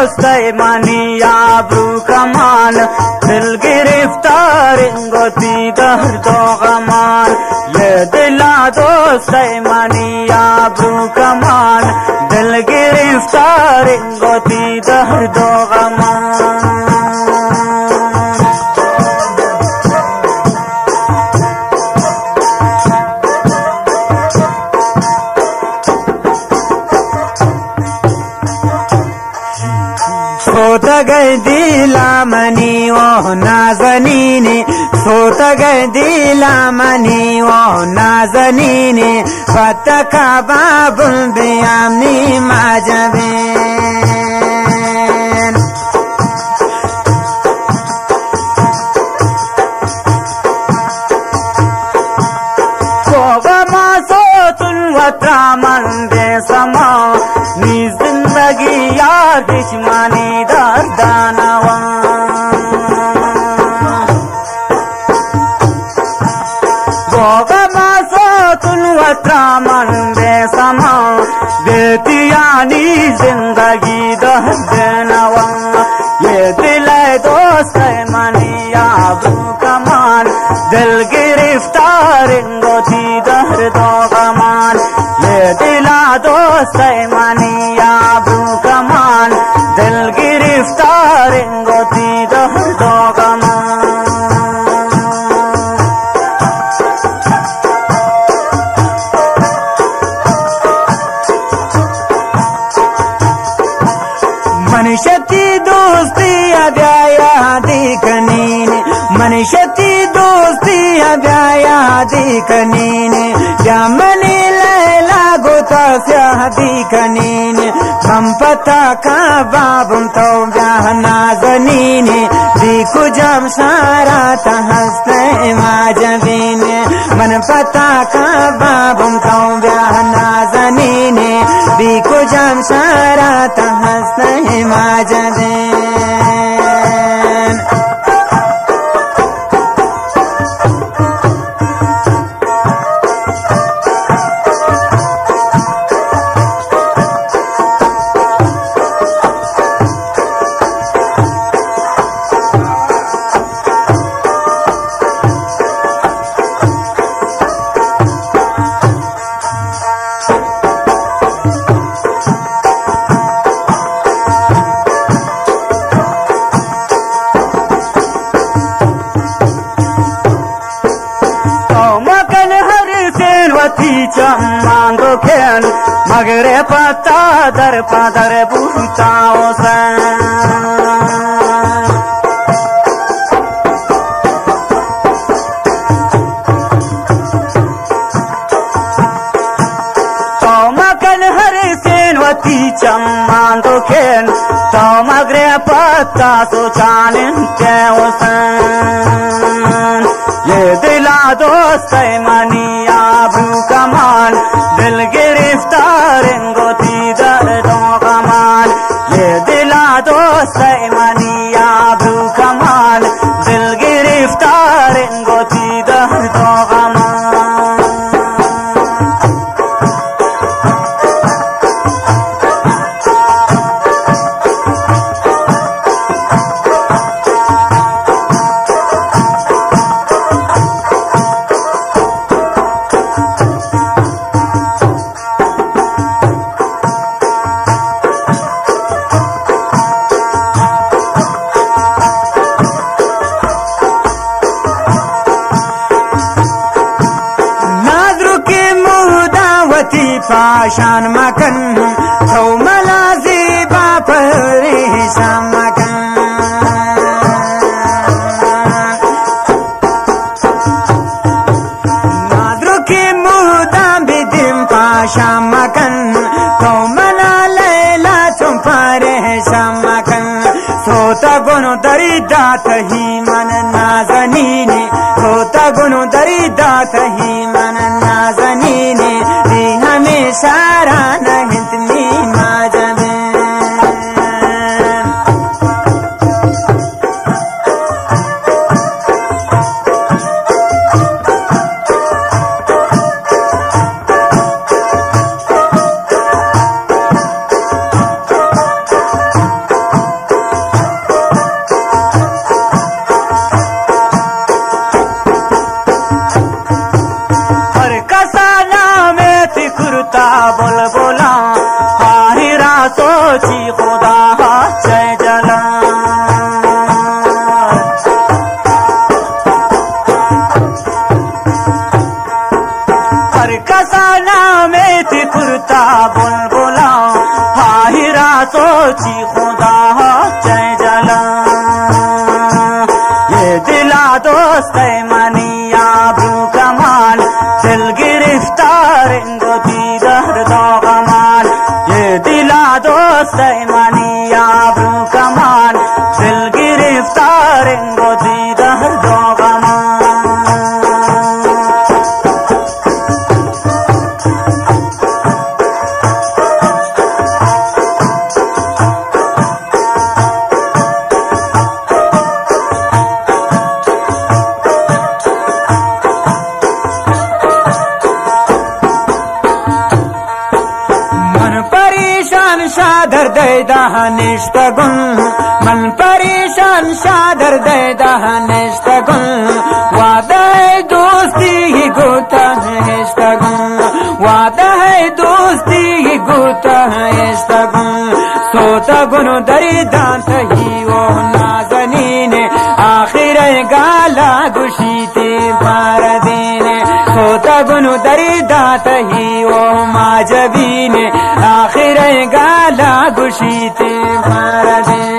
दोस्त मानिया ब्रू कमान दिल गिरफ्तार गोती दर्दो गमान ये दिला दोस्त मानिया ब्रू कमान दिल गिरफ्तार गोती दर्दो गमान सोत गए दिला मनी वो नाज़नीने सोत गए दिला मनी वो नाज़नीने फतका बाबुल बियामनी माजबेन कोगा मासोतुल वत्रामन दे समा नी जिंदगी यार दुश्मनी दर्दानवा गोगा मासोतुल वत्रामन दे समा बेतियानी जिंदगी दर्दानवा ये दिल दोस्त मनिया ब्रू कमान दिल गिरफ्तार गोती दर्दो गमान ये दिला दोस्त मनिया ब्रू कमान दिल गिरफ्तार गोती दर्दो गमान मनुष्यती दोस्ती अब्याया देखनीने मनुष्यती दोस्ती अब्याया देखनीने जामनी लैला गोता स्याह देखनीने हम पता का बाबुम तो ब्याह नाज़नीने देखो जब सारा तहस्ते माजबीने मन पता का बाबुम तो ब्याह नाज़नीने देखो जब सारा तहस्ते माजबीन चम्मांगो खेल मगरे पता दर पदर बुताओ सन तो मकन हर सेनवती चम्मांगो खेल तो मगरे पता सोचान क्या सन ये दिला दोस्त मनिया ब्रू कमान दिल गिरफ्तार गोती दर्दो गमान ये दिला दोस्त मनिया ब्रू कमान दिल गिरफ्तार गोती दर्दो गमान पाशान मकन तो मलाजी बापरे समकन नाद्रो के मुदा बिदिम पाशा मकन तो मला लैला तुम परे समकन सोता गुनो दरी दात ही मन नाज़नीने सोता गुनो दरी दात ही मन नाज़नीने सारा नहीं तुम्ही माजबे बुलबुला हाहिरा सोची खुदा जय जला हर कसाना में थी कुर्ता बुलबुला हाहिरा सोची खुदा जय जला ये दिला दोस्त मनिया ब्रू कमाल दिल गिरफ्तार इंगोती दर्द कमाल ये दिला दोस्त मनिया ब्रू कमाल दिल गिरफ्तार इंगोती दर्द कमाल शादर दे दहनिश्तगुन मन परेशान शादर दे दहनिश्तगुन वादा है दोस्ती ही गोता है इश्तगुन वादा है दोस्ती ही गोता है इश्तगुन सोता गुन दरी दांत ही वो नाज़नीन आखिर गाला गुशीते पार देने सोता गुन दरी दांत ही वो माजबीन आखिर गाला गुशीते पार देने